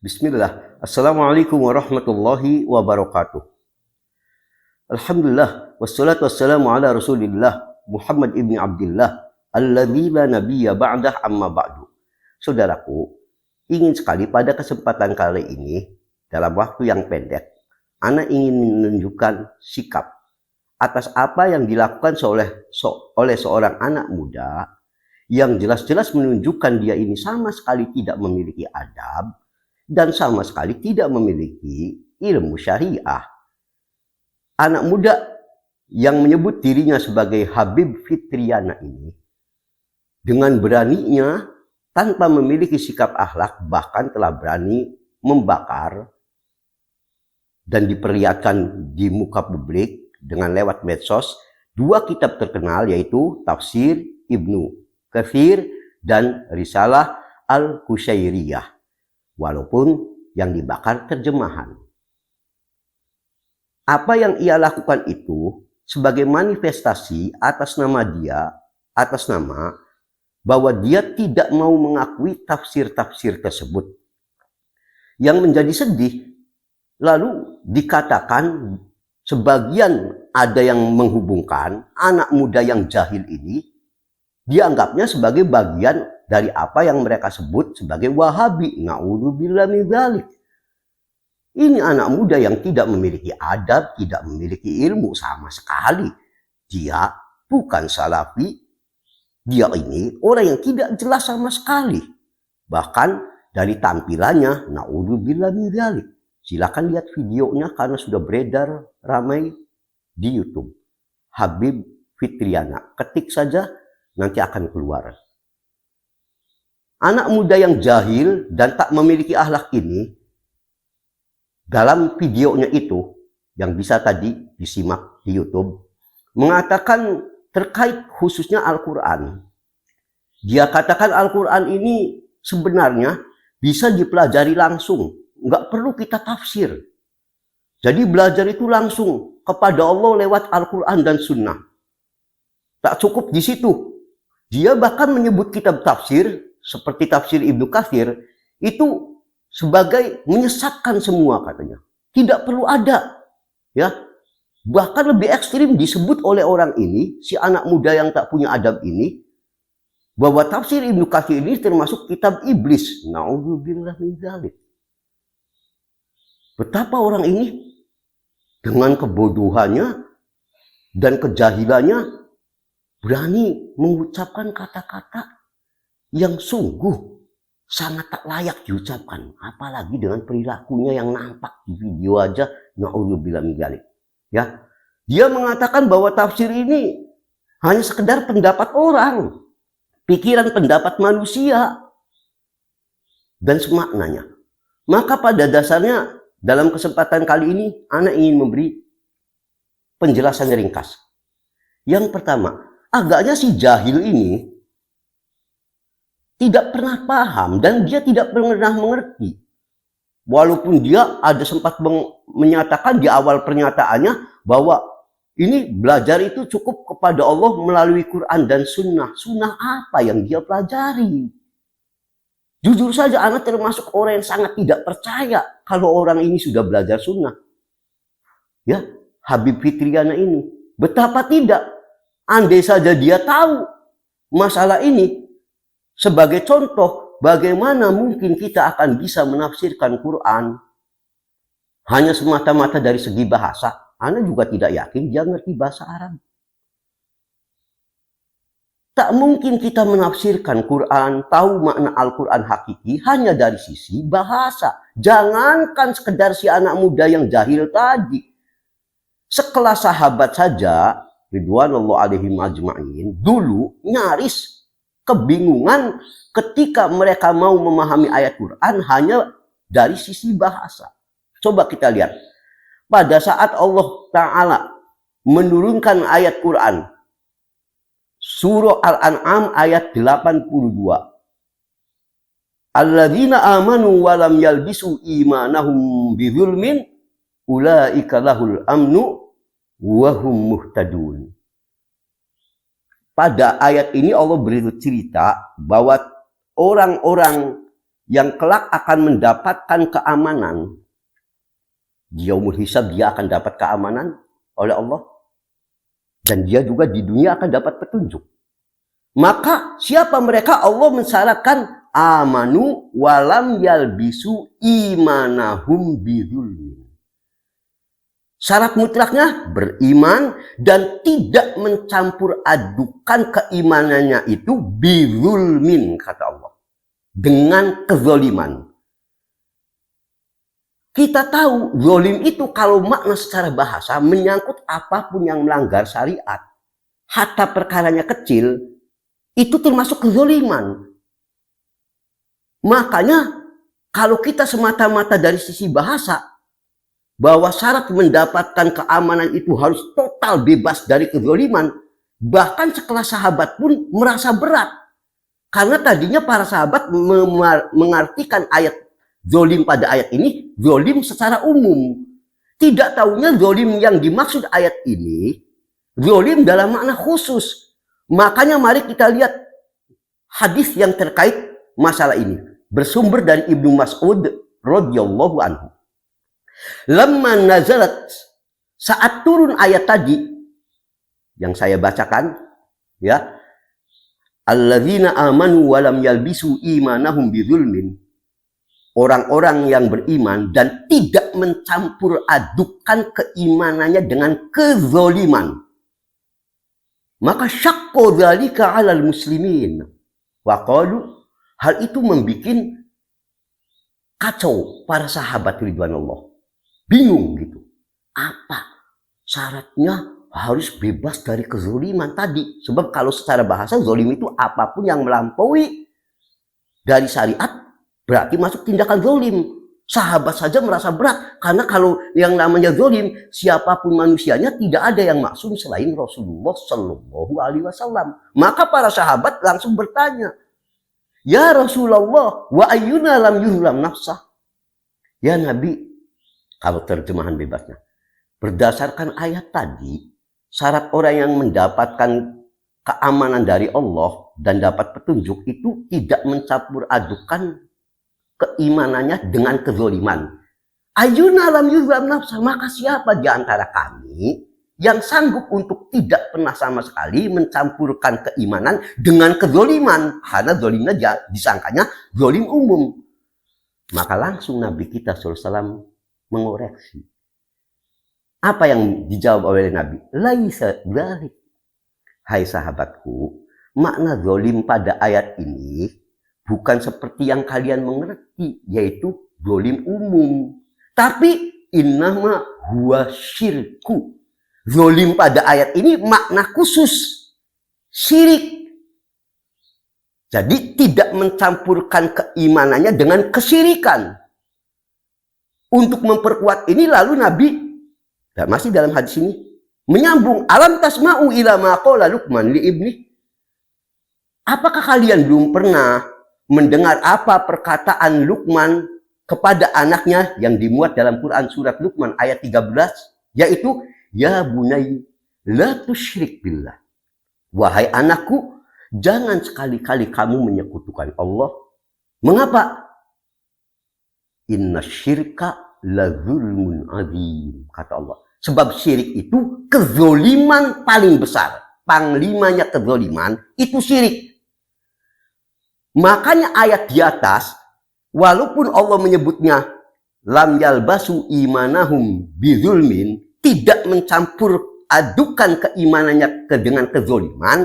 Bismillah. Assalamualaikum warahmatullahi wabarakatuh. Alhamdulillah. Wassalatu wassalamu ala rasulillah Muhammad ibn Abdullah alladzi la nabiyya ba'dah amma ba'du. Saudaraku, ingin sekali pada kesempatan kali ini, dalam waktu yang pendek, Ana ingin menunjukkan sikap atas apa yang dilakukan oleh seorang anak muda yang jelas-jelas menunjukkan dia ini sama sekali tidak memiliki adab dan sama sekali tidak memiliki ilmu syariah. Anak muda yang menyebut dirinya sebagai Habib Fitriana ini dengan beraninya tanpa memiliki sikap akhlak bahkan telah berani membakar dan diperlihatkan di muka publik dengan lewat medsos dua kitab terkenal, yaitu Tafsir Ibnu Katsir dan Risalah Al-Qusyairiyah, walaupun yang dibakar terjemahan. Apa yang ia lakukan itu sebagai manifestasi atas nama bahwa dia tidak mau mengakui tafsir-tafsir tersebut. Yang menjadi sedih, lalu dikatakan sebagian ada yang menghubungkan anak muda yang jahil ini, dianggapnya sebagai bagian dari apa yang mereka sebut sebagai Wahabi. Na'udzubillah min dzalik. Ini anak muda yang tidak memiliki adab, tidak memiliki ilmu sama sekali. Dia bukan salafi. Dia ini orang yang tidak jelas sama sekali. Bahkan dari tampilannya, na'udzubillah min dzalik. Silakan lihat videonya karena sudah beredar ramai di YouTube. Habib Fitriana. Ketik saja, nanti akan keluar. Anak muda yang jahil dan tak memiliki akhlak ini, dalam videonya itu, yang bisa tadi disimak di YouTube, mengatakan terkait khususnya Al-Quran. Dia katakan Al-Quran ini sebenarnya bisa dipelajari langsung, nggak perlu kita tafsir. Jadi belajar itu langsung kepada Allah lewat Al-Quran dan Sunnah. Tak cukup di situ. Dia bahkan menyebut kitab tafsir seperti Tafsir Ibnu Katsir itu sebagai menyesatkan semua, katanya. Tidak perlu ada, ya. Bahkan lebih ekstrim disebut oleh orang ini, si anak muda yang tak punya adab ini, bahwa Tafsir Ibnu Katsir ini termasuk kitab iblis. Na'udzubillah min dzalik. Betapa orang ini dengan kebodohannya dan kejahilannya berani mengucapkan kata-kata yang sungguh sangat tak layak diucapkan, apalagi dengan perilakunya yang nampak di video aja. Na'udzubillah min dzalik. Ya, dia mengatakan bahwa tafsir ini hanya sekedar pendapat orang, pikiran pendapat manusia dan semaknanya. Maka pada dasarnya dalam kesempatan kali ini Ana ingin memberi penjelasan ringkas. Yang pertama, agaknya si jahil ini tidak pernah paham dan dia tidak pernah mengerti. Walaupun dia ada sempat menyatakan di awal pernyataannya bahwa ini belajar itu cukup kepada Allah melalui Quran dan Sunnah. Sunnah apa yang dia pelajari? Jujur saja, anak termasuk orang yang sangat tidak percaya kalau orang ini sudah belajar Sunnah. Ya, Habib Fitriana ini. Betapa tidak. Andai saja dia tahu masalah ini, sebagai contoh, bagaimana mungkin kita akan bisa menafsirkan Quran hanya semata-mata dari segi bahasa. Ana juga tidak yakin dia ngerti bahasa Arab. Tak mungkin kita menafsirkan Quran, tahu makna Al-Quran hakiki hanya dari sisi bahasa. Jangankan sekedar si anak muda yang jahil tadi. Sekelas sahabat saja, ridwanullah alaihim ajma'in, dulu nyaris kebingungan ketika mereka mau memahami ayat Quran hanya dari sisi bahasa. Coba kita lihat. Pada saat Allah Ta'ala menurunkan ayat Quran, Surah Al-An'am ayat 82. Alladzina amanu wa lam yalbisu imanahum bidzulmin ulaika lahul amnu wa hum muhtadun. Pada ayat ini Allah bercerita bahwa orang-orang yang kelak akan mendapatkan keamanan. Di yaumul hisab dia akan dapat keamanan oleh Allah. Dan dia juga di dunia akan dapat petunjuk. Maka siapa mereka? Allah mensyaratkan amanu walam yalbisu imanahum bidzulmin. Syarat mutlaknya beriman dan tidak mencampur adukan keimanannya itu bidzulmin, kata Allah. Dengan kezoliman. Kita tahu zolim itu kalau makna secara bahasa menyangkut apapun yang melanggar syariat. Hatta perkaranya kecil, itu termasuk kezoliman. Makanya kalau kita semata-mata dari sisi bahasa, bahwa syarat mendapatkan keamanan itu harus total bebas dari kezoliman, bahkan sekelas sahabat pun merasa berat. Karena tadinya para sahabat mengartikan ayat zolim pada ayat ini, zolim secara umum. Tidak tahunya zolim yang dimaksud ayat ini, zolim dalam makna khusus. Makanya mari kita lihat hadis yang terkait masalah ini. Bersumber dari Ibnu Mas'ud radhiyallahu anhu. Lamma nazalat, saat turun ayat tadi, yang saya bacakan, ya, alladzina amanu walam yalbisu imanahum bidzulmin. Orang-orang yang beriman dan tidak mencampur adukan keimanannya dengan kezoliman. Maka syakko dzalika 'alal muslimin. Wa qalu, hal itu membuat kacau para sahabat ridwanullah. Bingung gitu. Apa syaratnya harus bebas dari kezoliman tadi? Sebab kalau secara bahasa zolim itu apapun yang melampaui dari syariat berarti masuk tindakan zolim. Sahabat saja merasa berat. Karena kalau yang namanya zolim, siapapun manusianya tidak ada yang maksum selain Rasulullah Sallallahu Alaihi Wasallam. Maka para sahabat langsung bertanya, ya Rasulullah, wa ayyuna lam yuzlam nafsah. Ya Nabi, kalau terjemahan bebasnya, berdasarkan ayat tadi, syarat orang yang mendapatkan keamanan dari Allah dan dapat petunjuk itu tidak mencampur adukan keimanannya dengan kezoliman. Ayyuna lam yuzlam nafsah, maka siapa di antara kami yang sanggup untuk tidak pernah sama sekali mencampurkan keimanan dengan kezoliman? Karena zolimnya disangkanya zolim umum. Maka langsung Nabi kita SAW mengoreksi. Apa yang dijawab oleh Nabi? Laisa dzalik. Hai sahabatku, makna zolim pada ayat ini bukan seperti yang kalian mengerti, yaitu zolim umum. Tapi innama huwa syirku. Zolim pada ayat ini makna khusus. Syirik. Jadi tidak mencampurkan keimanannya dengan kesyirikan. Untuk memperkuat ini lalu Nabi, dan masih dalam hadis ini, menyambung, alam tasma'u ila ma qala Luqman li ibni. Apakah kalian belum pernah mendengar apa perkataan Luqman kepada anaknya yang dimuat dalam Quran surat Luqman ayat 13, yaitu ya bunayya la tusyrik billah. Wahai anakku, jangan sekali-kali kamu menyekutukan Allah. Mengapa? Inna syirka la zulmun azim, kata Allah. Sebab syirik itu kezoliman paling besar. Panglimanya kezoliman itu syirik. Makanya ayat di atas, walaupun Allah menyebutnya lam yalbasu imanahum bizulmin, tidak mencampur adukan keimanannya dengan kezoliman,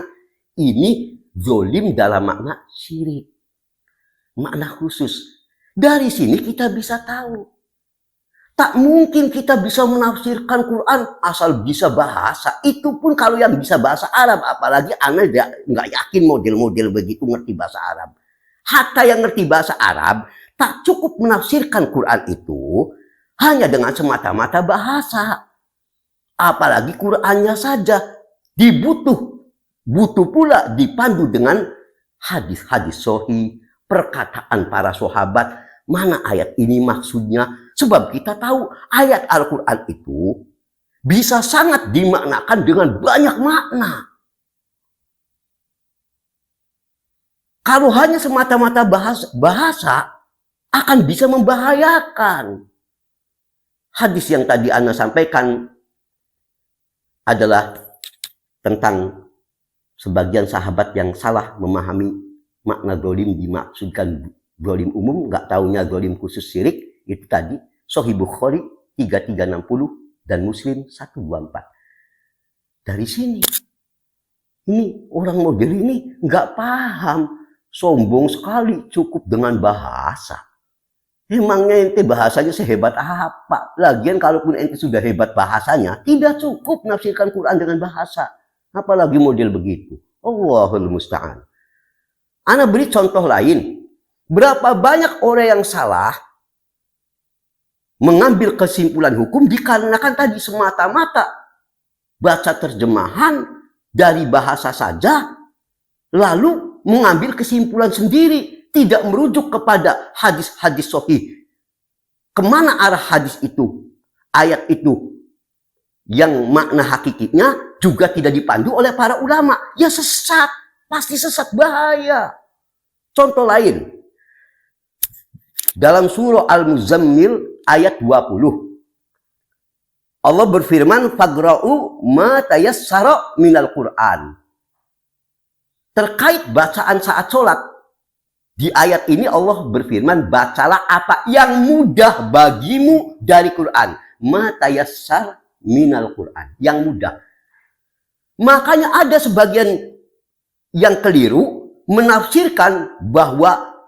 ini zolim dalam makna syirik. Makna khusus. Dari sini kita bisa tahu. Tak mungkin kita bisa menafsirkan Quran asal bisa bahasa. Itu pun kalau yang bisa bahasa Arab. Apalagi Anda nggak yakin model-model begitu ngerti bahasa Arab. Hatta yang ngerti bahasa Arab tak cukup menafsirkan Quran itu hanya dengan semata-mata bahasa. Apalagi Qurannya saja butuh pula dipandu dengan hadis-hadis sahih, perkataan para sahabat. Mana ayat ini maksudnya? Sebab kita tahu ayat Al-Quran itu bisa sangat dimaknakan dengan banyak makna. Kalau hanya semata-mata bahasa, akan bisa membahayakan. Hadis yang tadi Ana sampaikan adalah tentang sebagian sahabat yang salah memahami makna zalim dimaksudkan zalim umum, nggak taunya zalim khusus syirik. Itu tadi Sahih Bukhari 3360 dan Muslim 124. Dari sini, ini orang model ini nggak paham, sombong sekali, cukup dengan bahasa. Emangnya ente bahasanya sehebat apa? Lagian kalaupun ente sudah hebat bahasanya, tidak cukup nafsirkan Quran dengan bahasa. Apalagi model begitu. Allahul musta'an. Ana beri contoh lain. Berapa banyak orang yang salah mengambil kesimpulan hukum dikarenakan tadi semata-mata baca terjemahan dari bahasa saja, lalu mengambil kesimpulan sendiri. Tidak merujuk kepada hadis-hadis sahih. Kemana arah hadis itu? Ayat itu yang makna hakikinya juga tidak dipandu oleh para ulama. Ya sesat. Pasti sesat, bahaya. Contoh lain. Dalam surah Al-Muzammil ayat 20. Allah berfirman, "Fagra'u ma tayassara minal Qur'an." Terkait bacaan saat sholat. Di ayat ini Allah berfirman, bacalah apa yang mudah bagimu dari Quran. Ma tayassar minal Quran. Yang mudah. Makanya ada sebagian yang keliru menafsirkan bahwa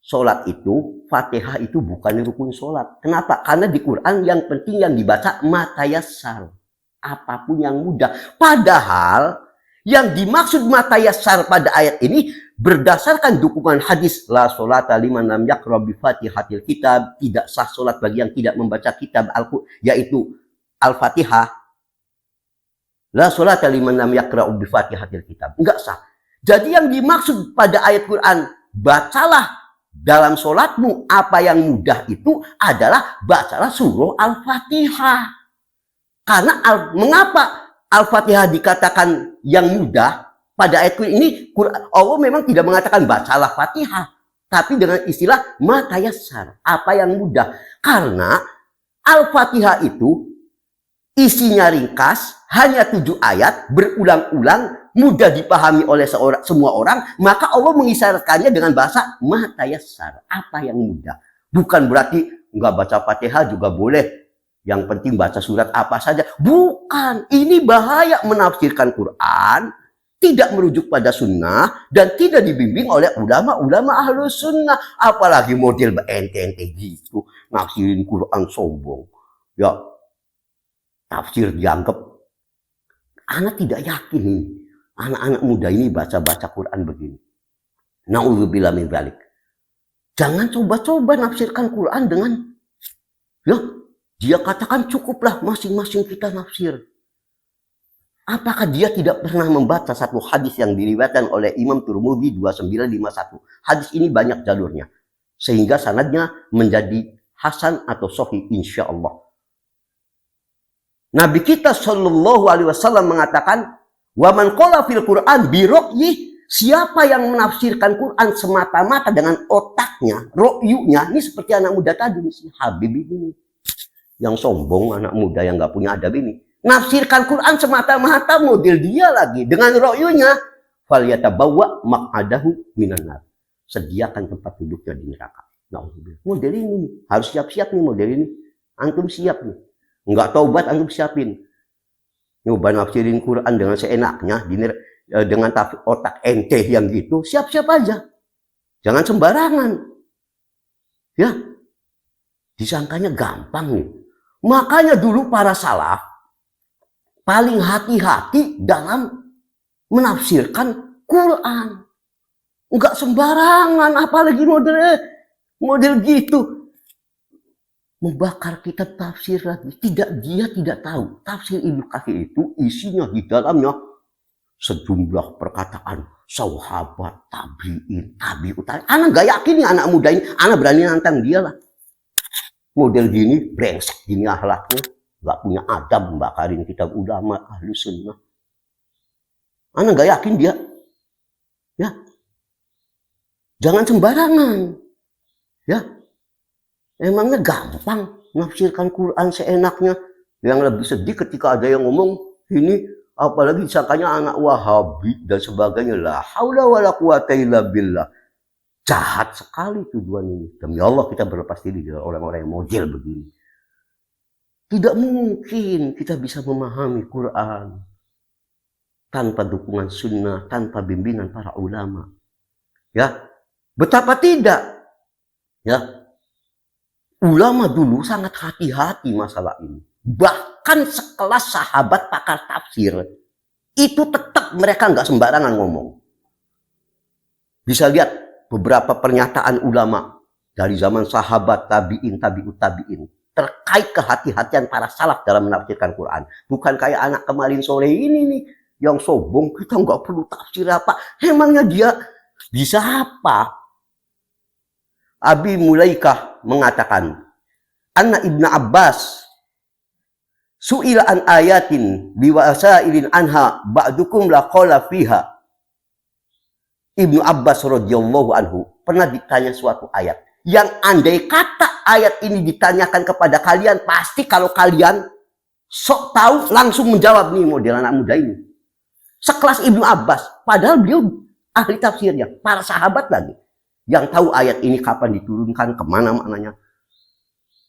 sholat itu, Fatihah itu bukan rukun sholat. Kenapa? Karena di Quran yang penting yang dibaca ma tayassar. Apapun yang mudah. Padahal yang dimaksud ma tayassar pada ayat ini berdasarkan dukungan hadis la sholata liman lam yaqra bi fatihatil kitab, tidak sah sholat bagi yang tidak membaca kitab yaitu Al-Fatihah. La sholata liman lam yaqra bi fatihatil kitab, enggak sah. Jadi yang dimaksud pada ayat Quran, bacalah dalam sholatmu apa yang mudah, itu adalah bacalah surah Al-Fatihah. Karena mengapa Al-Fatihah dikatakan yang mudah? Pada ayat ini Allah memang tidak mengatakan bacalah Fatihah, tapi dengan istilah ma tayassar, apa yang mudah. Karena Al-Fatihah itu isinya ringkas, hanya 7 ayat, berulang-ulang, mudah dipahami oleh semua orang, maka Allah mengisyaratkannya dengan bahasa ma tayassar, apa yang mudah. Bukan berarti nggak baca Fatihah juga boleh, yang penting baca surat apa saja. Bukan, ini bahaya menafsirkan Quran tidak merujuk pada sunnah dan tidak dibimbing oleh ulama-ulama ahlus sunnah. Apalagi model ente-ente gitu, nafsirin Quran sombong. Ya, tafsir dianggap. Anak tidak yakin ini. Anak-anak muda ini baca-baca Quran begini. Na'udzubillah min dzalik. Jangan coba-coba nafsirkan Quran dengan, ya, dia katakan cukuplah masing-masing kita nafsir. Apakah dia tidak pernah membaca satu hadis yang diriwayatkan oleh Imam Tirmidzi 2951? Hadis ini banyak jalurnya, sehingga sanadnya menjadi hasan atau sahih insya Allah. Nabi kita Shallallahu Alaihi Wasallam mengatakan, wa man qala fil Quran bi ru'yi, siapa yang menafsirkan Quran semata-mata dengan otaknya, ru'yunya, ini seperti anak muda tadi, si Habib ini, yang sombong, anak muda yang nggak punya adab ini. Nafsirkan Quran semata-mata model dia lagi dengan ro'yunya, fal yatabawwa maq'adahu minan nar. Sediakan tempat duduknya di neraka. Nah, model ini harus siap-siap nih, model ini. Antum siap nih. Enggak taubat antum siapin. Nyoba nafsirin Quran dengan seenaknya dengan otak ente yang gitu, siap-siap aja. Jangan sembarangan. Ya. Disangkanya gampang nih. Makanya dulu para salaf paling hati-hati dalam menafsirkan Quran. Enggak sembarangan, apalagi model gitu. Membakar kitab tafsir lagi. Dia tidak tahu. Tafsir Ibnu Katsir itu isinya di dalamnya sejumlah perkataan sahabat, tabi'in, tabi'ut. Anak gak yakin nih anak muda ini. Anak berani nantang dia lah. Model gini, brengsek gini akhlaknya. Gak punya adab membakarin kitab ulama ahlu sunnah. Anak gak yakin dia. Ya. Jangan sembarangan. Ya. Emangnya gampang menafsirkan Quran seenaknya? Yang lebih sedih ketika ada yang ngomong ini, apalagi disangkanya anak Wahabi dan sebagainya. La haula wala quwata illa billah. Jahat sekali tujuan ini. Demi Allah kita berlepas diri dari orang-orang yang model begini. Tidak mungkin kita bisa memahami Quran tanpa dukungan sunnah, tanpa bimbingan para ulama. Ya, betapa tidak? Ya, ulama dulu sangat hati-hati masalah ini. Bahkan sekelas sahabat pakar tafsir, itu tetap mereka nggak sembarangan ngomong. Bisa lihat beberapa pernyataan ulama dari zaman sahabat, tabi'in, tabi'ut tabi'in terkait kehati-hatian para salaf dalam menafsirkan Quran. Bukan kayak anak kemarin sore ini nih yang sombong, kita nggak perlu tafsir apa. Emangnya dia bisa apa? Abi Mulaikah mengatakan, Anna Ibnu Abbas su'ila an ayatin biwasailin anha ba'dukum laqala fiha. Ibnu Abbas radhiyallahu anhu pernah ditanya suatu ayat yang andai kata ayat ini ditanyakan kepada kalian, pasti kalau kalian sok tahu langsung menjawab nih model anak muda ini. Sekelas Ibnu Abbas, padahal beliau ahli tafsirnya, para sahabat lagi yang tahu ayat ini kapan diturunkan, kemana maknanya.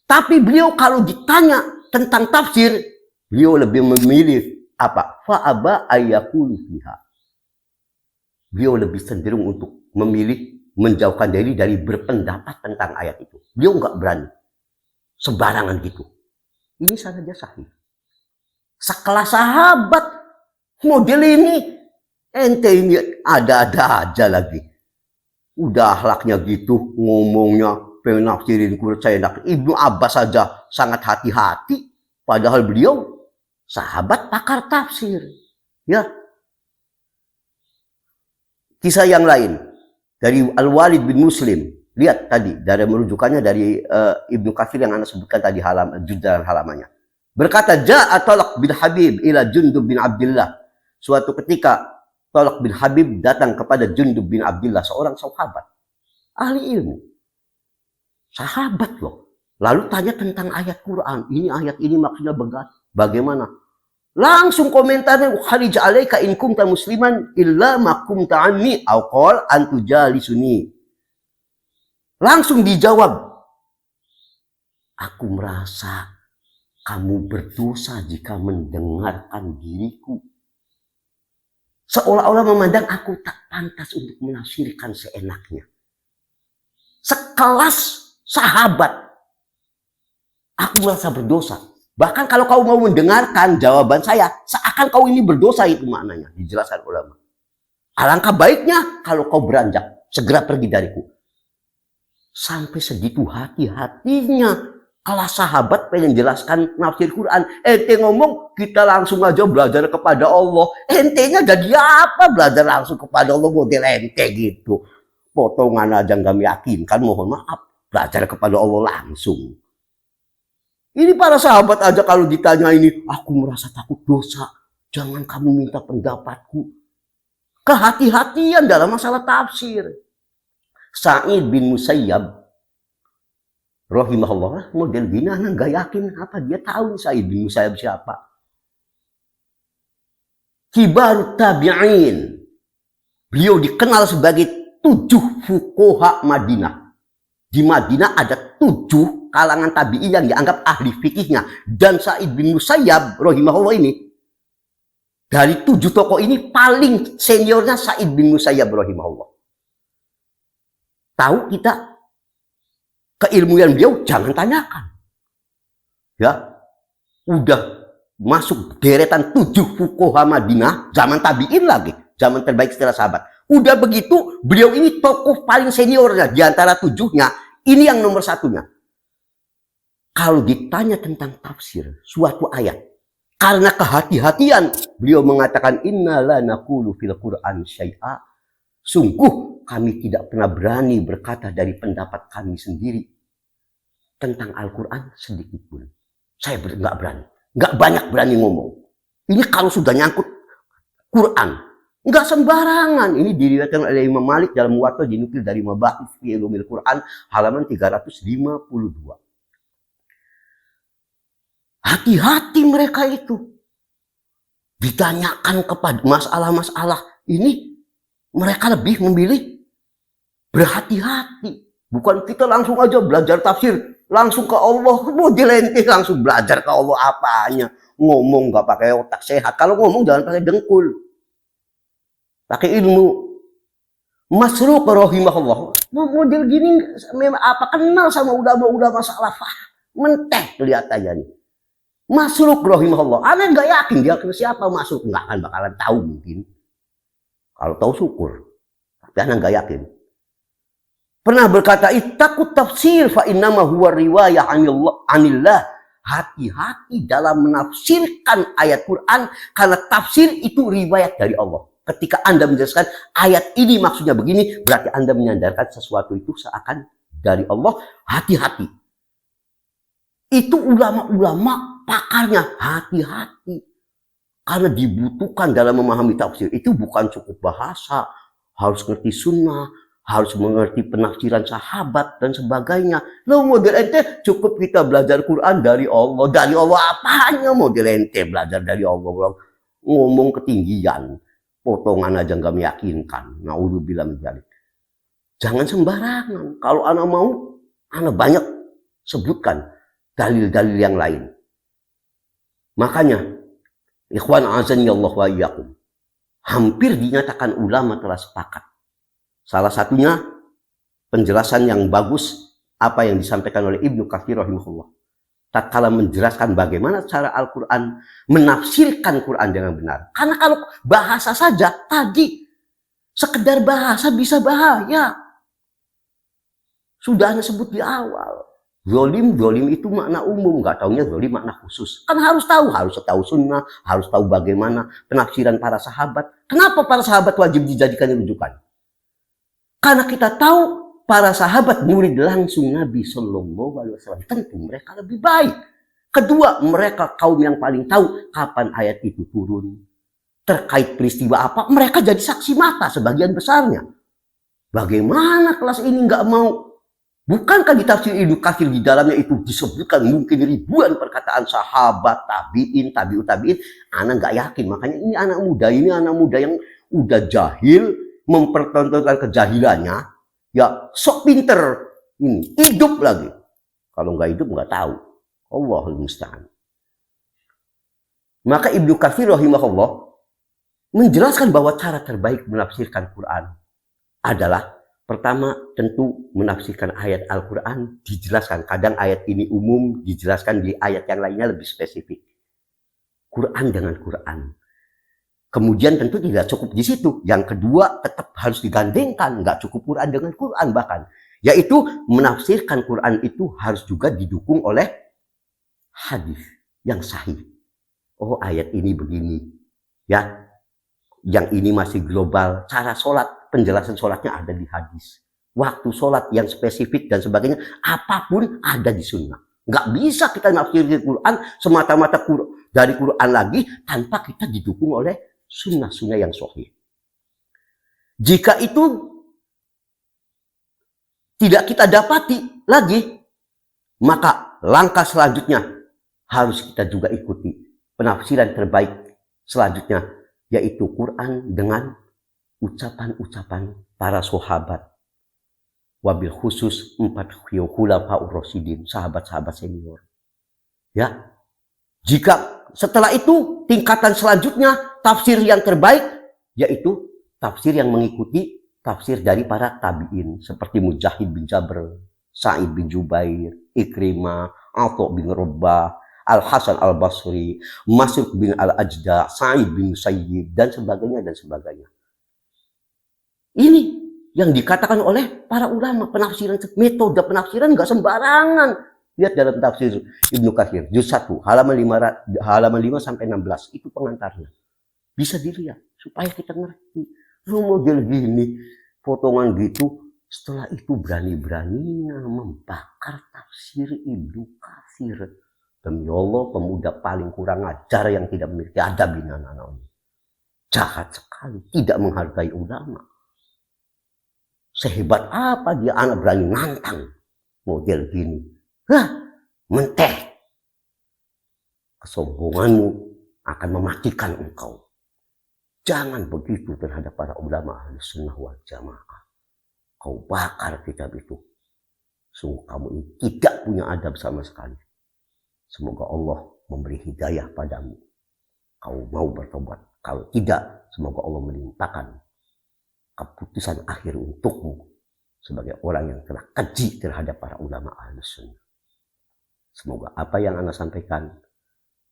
Tapi beliau kalau ditanya tentang tafsir, beliau lebih memilih apa? Fa'aba ayyakulu fiha. Beliau lebih cenderung untuk memilih menjauhkan diri dari berpendapat tentang ayat itu. Beliau nggak berani sembarangan gitu. Ini saja sahih. Sekelas sahabat model ini, ente ini ada-ada aja lagi. Udah akhlaknya gitu, ngomongnya penafsirin Quran seenak. Ibnu Abbas saja sangat hati-hati, padahal beliau sahabat pakar tafsir. Ya. Kisah yang lain dari Al-Walid bin Muslim. Lihat tadi dari merujukannya dari Ibnu Katsir yang Anda sebutkan tadi halamannya. Berkata, Ja'a Talaq bin Habib ila Jundub bin Abdullah. Suatu ketika Talaq bin Habib datang kepada Jundub bin Abdullah, seorang sahabat, ahli ilmu. Sahabat loh. Lalu tanya tentang ayat Quran. Ini ayat ini maksudnya bagaimana? Langsung komentarnya, kharij alaika in kunta musliman illa ma kunta anni aw qol antu jalisuni. Langsung dijawab, aku merasa kamu berdosa jika mendengarkan diriku. Seolah-olah memandang aku tak pantas untuk menafsirkan seenaknya. Sekelas sahabat, aku merasa berdosa. Bahkan kalau kau mau mendengarkan jawaban saya, seakan kau ini berdosa, itu maknanya. Dijelaskan ulama. Alangkah baiknya kalau kau beranjak, segera pergi dariku. Sampai segitu hati-hatinya. Kalau sahabat pengen jelaskan nafsir Quran, ente ngomong kita langsung aja belajar kepada Allah. Entenya jadi apa belajar langsung kepada Allah model ente gitu. Potongan aja nggak meyakinkan, mohon maaf. Belajar kepada Allah langsung. Ini para sahabat aja kalau ditanya ini, aku merasa takut dosa. Jangan kamu minta pendapatku. Kehati-hatian dalam masalah tafsir. Sa'id bin Musayyab, rahimahullah, model gini anak gak yakin apa. Dia tahu Sa'id bin Musayyab siapa. Kibar tabi'in. Beliau dikenal sebagai 7 fuqaha Madinah. Di Madinah ada 7 kalangan tabi'in yang dianggap ahli fikihnya. Dan Sa'id bin Musayyab rahimahullah ini, dari 7 tokoh ini paling seniornya Sa'id bin Musayyab rahimahullah. Tahu kita keilmuan beliau, jangan tanyakan. Ya, udah masuk deretan 7 fuqaha Madinah, zaman tabi'in lagi, zaman terbaik setelah sahabat. Udah begitu, beliau ini tokoh paling seniornya di antara 7-nya. Ini yang nomor 1-nya. Kalau ditanya tentang tafsir suatu ayat, karena kehati-hatian, beliau mengatakan, Inna la naqulu fil Qur'an syai'a. Sungguh kami tidak pernah berani berkata dari pendapat kami sendiri tentang Al-Quran sedikit pun. Saya nggak berani, nggak banyak berani ngomong. Ini kalau sudah nyangkut Quran, Enggak sembarangan. Ini diriwayatkan oleh Imam Malik dalam Muwatta, dinukil dari Mabahis fi Ulumil Quran halaman 352. Hati-hati mereka itu. Ditanyakan kepada masalah-masalah ini, mereka lebih memilih berhati-hati. Bukan kita langsung aja belajar tafsir, langsung ke Allah, model ente langsung belajar ke Allah apanya. Ngomong nggak pakai otak sehat. Kalau ngomong jangan pakai dengkul, pakai ilmu. Masruq rahimahullah, model gini memang apa kenal sama ulama-ulama salaf, menteh kelihatannya nih. Masruq rahimahullah, ana nggak yakin dia ke siapa Masruq, nggak akan bakalan tahu mungkin. Kalau tahu syukur, tapi ana nggak yakin. Pernah berkata, ittaqut tafsir fa innama huwa riwayah anillah. Hati-hati dalam menafsirkan ayat Quran, karena tafsir itu riwayat dari Allah. Ketika Anda menjelaskan ayat ini maksudnya begini, berarti Anda menyandarkan sesuatu itu seakan dari Allah. Hati-hati. Itu ulama-ulama pakarnya, hati-hati. Karena dibutuhkan dalam memahami tafsir itu bukan cukup bahasa, harus ngerti sunnah, harus mengerti penafsiran sahabat dan sebagainya. Lo model ente cukup kita belajar Quran dari Allah. Dari Allah apanya model ente belajar dari Allah? Ngomong ketinggian, potongan aja nggak meyakinkan. Naudzubillah min dzalik. Jangan sembarangan. Kalau anak mau, anak banyak sebutkan dalil-dalil yang lain. Makanya, ikhwan azan ya Allah wa iyyakum, hampir dinyatakan ulama telah sepakat. Salah satunya penjelasan yang bagus apa yang disampaikan oleh Ibnu Katsir rahimahullah. Tatkala menjelaskan bagaimana cara Al-Quran menafsirkan Quran dengan benar. Karena kalau bahasa saja tadi sekedar bahasa bisa bahaya. Sudah Anda sebut di awal. Zolim itu makna umum, nggak taunya zolim makna khusus. Kan harus tahu sunnah, harus tahu bagaimana penafsiran para sahabat. Kenapa para sahabat wajib dijadikan rujukan? Karena kita tahu para sahabat murid langsung Nabi Shallallahu Alaihi Wasallam, tentu mereka lebih baik. Kedua, mereka kaum yang paling tahu kapan ayat itu turun, terkait peristiwa apa, mereka jadi saksi mata sebagian besarnya. Bagaimana kelas ini nggak mau? Bukankah di tafsir Ibnu Katsir di dalamnya itu disebutkan mungkin ribuan perkataan sahabat, tabiin, tabiut tabiin? Anak nggak yakin, makanya ini anak muda yang udah jahil, mempertontonkan kejahilannya, ya sok pinter, ini hidup lagi. Kalau nggak hidup nggak tahu. Allahul musta'an. Maka Ibnu Katsir rahimahullah menjelaskan bahwa cara terbaik menafsirkan Quran adalah pertama tentu menafsirkan ayat Al-Quran, dijelaskan. Kadang ayat ini umum, dijelaskan di ayat yang lainnya lebih spesifik. Quran dengan Quran. Kemudian tentu tidak cukup di situ. Yang kedua tetap harus digandengkan, nggak cukup Quran dengan Quran bahkan. Yaitu menafsirkan Quran itu harus juga didukung oleh hadis yang sahih. Oh ayat ini begini, ya. Yang ini masih global. Cara sholat, penjelasan sholatnya ada di hadis. Waktu sholat yang spesifik dan sebagainya, apapun ada di sunnah. Nggak bisa kita nafsirin Quran semata-mata dari Quran lagi tanpa kita didukung oleh sunnah-sunnah yang sahih. Jika itu tidak kita dapati lagi, maka langkah selanjutnya harus kita juga ikuti penafsiran terbaik selanjutnya, yaitu Quran dengan ucapan-ucapan para sahabat. Wabil khusus 4 khulafaur rasyidin, sahabat-sahabat senior. Ya. Jika setelah itu tingkatan selanjutnya tafsir yang terbaik yaitu tafsir yang mengikuti tafsir dari para tabi'in seperti Mujahid bin Jabr, Sa'id bin Jubair, Ikrimah, Atha bin Rabbah, Al-Hasan Al-Basri, Masruq bin Al-Ajda, Sa'id bin Musayyib, dan sebagainya, dan sebagainya. Ini yang dikatakan oleh para ulama penafsiran, metode penafsiran nggak sembarangan. Lihat dalam tafsir Ibnu Katsir, juz 1, halaman 5 sampai 16, itu pengantarnya. Bisa dilihat, supaya kita ngerti. Lu model gini, potongan gitu, setelah itu berani-beraninya membakar tafsir Ibnu Katsir. Demi Allah, pemuda paling kurang ajar yang tidak memiliki adab ini anak-anak. Jahat sekali, tidak menghargai ulama. Sehebat apa dia anak berani nantang model gini. Hah, menteh. Kesombonganmu akan mematikan engkau. Jangan begitu terhadap para ulama Ahlus Sunnah wal Jamaah. Kau bakar kitab itu. Sungguh kamu ini tidak punya adab sama sekali. Semoga Allah memberi hidayah padamu. Kau mau bertobat. Kalau tidak, semoga Allah melimpahkan keputusan akhir untukmu sebagai orang yang telah keji terhadap para ulama Ahlus Sunnah. Semoga apa yang Anda sampaikan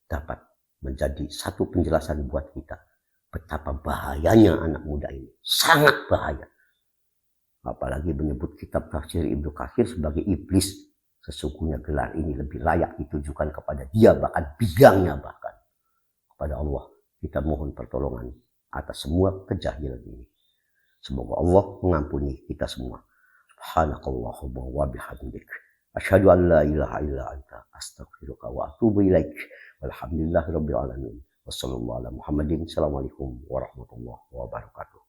dapat menjadi satu penjelasan buat kita betapa bahayanya anak muda ini. Sangat bahaya. Apalagi menyebut kitab tafsir Ibnu Katsir sebagai iblis. Sesungguhnya gelar ini lebih layak ditujukan kepada dia, bahkan bidangnya bahkan. Kepada Allah kita mohon pertolongan atas semua kejahilan ini. Semoga Allah mengampuni kita semua. Subhanakallahumma wa bihamdik. Asyhadu an la ilaha illa anta astaghfiruka wa atubu ilaik. Walhamdulillahirabbil alamin. Wassallallahu ala Muhammadin. Assalamualaikum warahmatullahi wabarakatuh.